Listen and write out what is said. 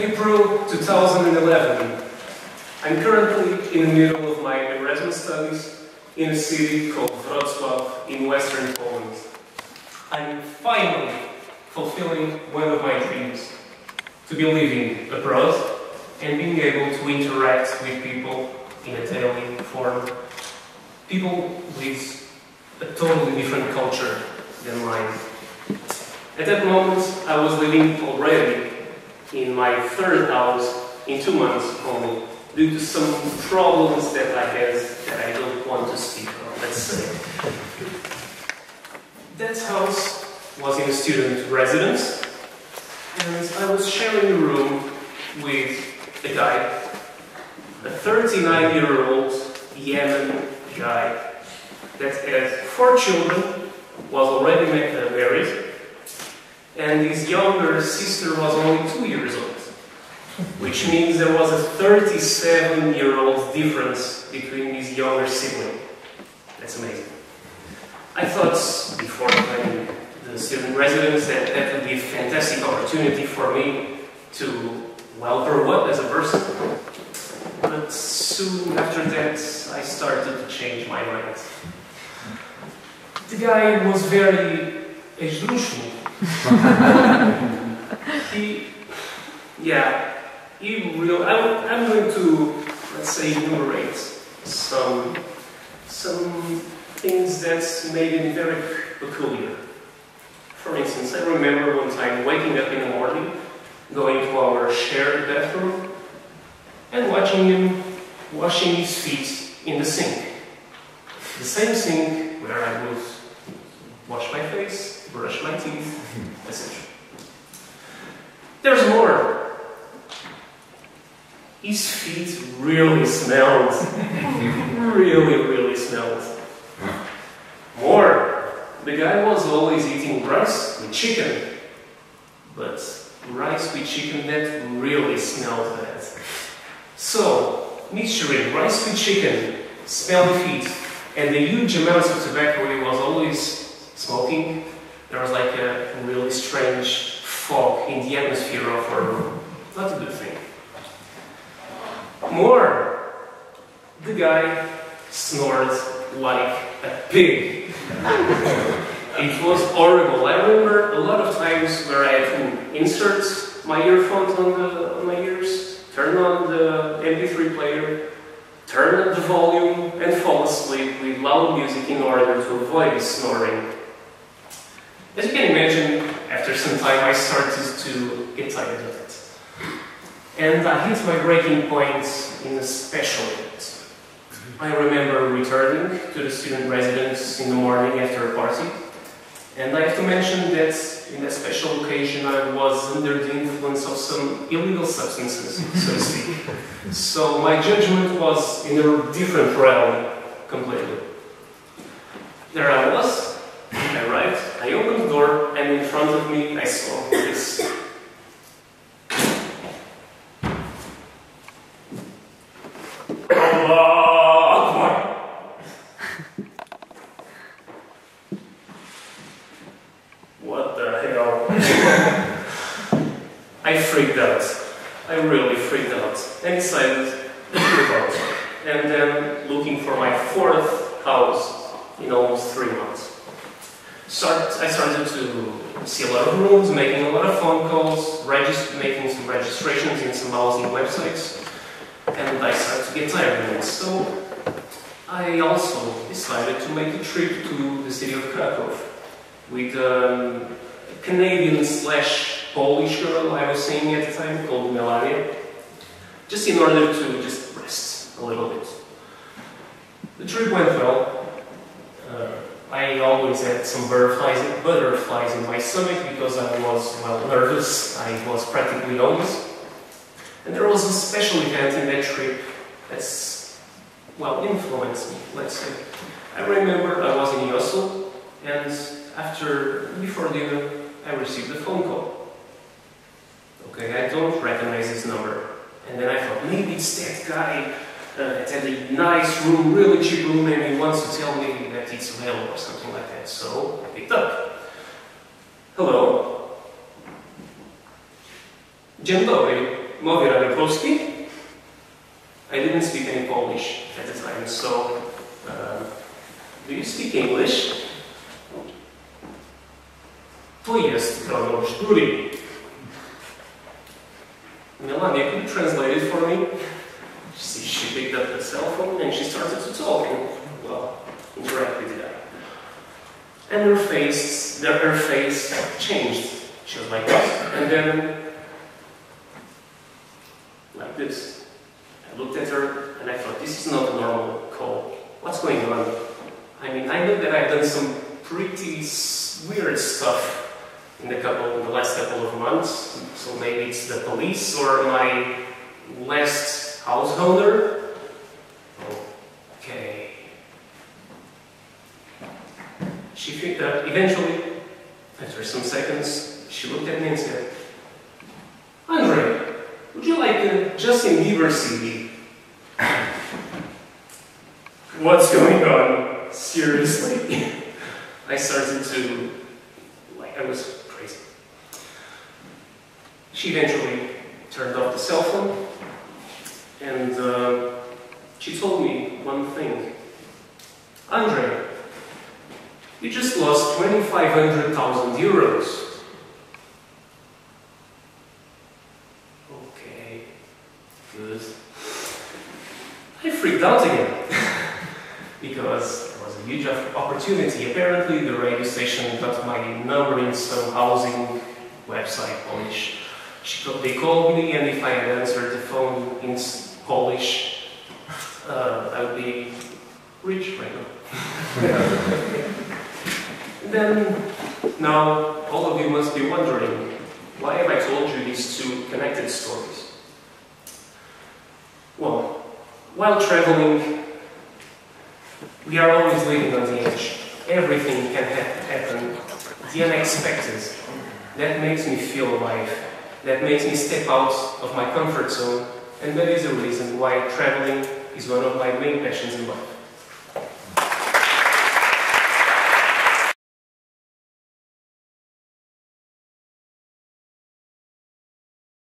April 2011. I'm currently in the middle of my Erasmus studies in a city called Wrocław in western Poland. I'm finally fulfilling one of my dreams, to be living abroad and being able to interact with people in a daily form. People with a totally different culture than mine. At that moment, I was living already in my third house in 2 months only, due to some problems that I had that I don't want to speak of, let's say. That house was in a student residence, and I was sharing a room with a guy, a 39-year-old Yemen guy that had 4 children, was already married, and his younger sister was only 2 years old, which means there was a 37-year-old difference between his younger sibling. That's amazing. I thought, before joining the student residence, that would be a fantastic opportunity for me to, well, grow up as a person. But soon after that, I started to change my mind. The guy was very esdrúxulo. I'm going to, let's say, enumerate some things that made him very peculiar. For instance, I remember one time waking up in the morning, going to our shared bathroom, and watching him washing his feet in the sink. The same sink where I would wash my face, brush my teeth, etc. There's more. His feet really smelled. really smelled. More. The guy was always eating rice with chicken. But rice with chicken, that really smelled bad. So, mixturing rice with chicken, smelly feet, and the huge amounts of tobacco he was always smoking, there was like a really strange fog in the atmosphere of our room. Not a good thing. More. The guy snored like a pig. It was horrible. I remember a lot of times where I had to insert my earphones on my ears, turn on the MP3 player, turn up the volume, and fall asleep with loud music in order to avoid snoring. As you can imagine, after some time I started to get tired of it. And I hit my breaking point in a special event. I remember returning to the student residence in the morning after a party, and I have to mention that in that special occasion I was under the influence of some illegal substances, so to speak. So my judgment was in a different realm completely. There I was, I arrived, I opened the door, and in front of me I saw this. What the hell? I freaked out. I really freaked out. And decided to move out. And then looking for my 4th house in almost 3 months. I started to see a lot of rooms, making a lot of phone calls, making some registrations in some housing websites. And I started to get tired of it. So I also decided to make a trip to the city of Krakow with a Canadian/Polish girl I was seeing at the time called Melania, just in order to just rest a little bit. The trip went well. I always had some butterflies in my stomach because I was, well, nervous. I was practically homeless. And there was a special event in that trip that's, well, influenced me, let's say. I remember I was in Oslo, and before dinner, I received a phone call. Okay, I don't recognize this number. And then I thought, maybe it's that guy that had a nice room, really cheap room, and he wants to tell me that it's available or something like that. So I picked up. Hello. Dzień dobry. Mówię radę polski. I didn't speak any Polish at the time, so do you speak English? To jest trochę brzyduri. Melania, could you translate it for me? She picked up the cell phone and she started to talk and, well, interact with the guy. And her face changed. She was like this, and then like this. I looked at her and I thought, this is not a normal call. What's going on? I mean, I know that I've done some pretty weird stuff in the last couple of months, so maybe it's the police or my last householder. Okay. She eventually, after some seconds, she looked at me and said, André, would you like a Justin Bieber CD? What's going on? Seriously? I started to, I was crazy. She eventually turned off the cell phone and she told me one thing. André, you just lost 2,500,000 euros. Okay, good. I freaked out again because there was a huge opportunity. Apparently the radio station got my number in some housing website, Polish. They called me, and if I had answered the phone in Polish, I would be rich right now. Then, now, all of you must be wondering, why have I told you these two connected stories? Well, while traveling, we are always living on the edge. Everything can happen. The unexpected. That makes me feel alive. That makes me step out of my comfort zone, and that is the reason why traveling is one of my main passions in life.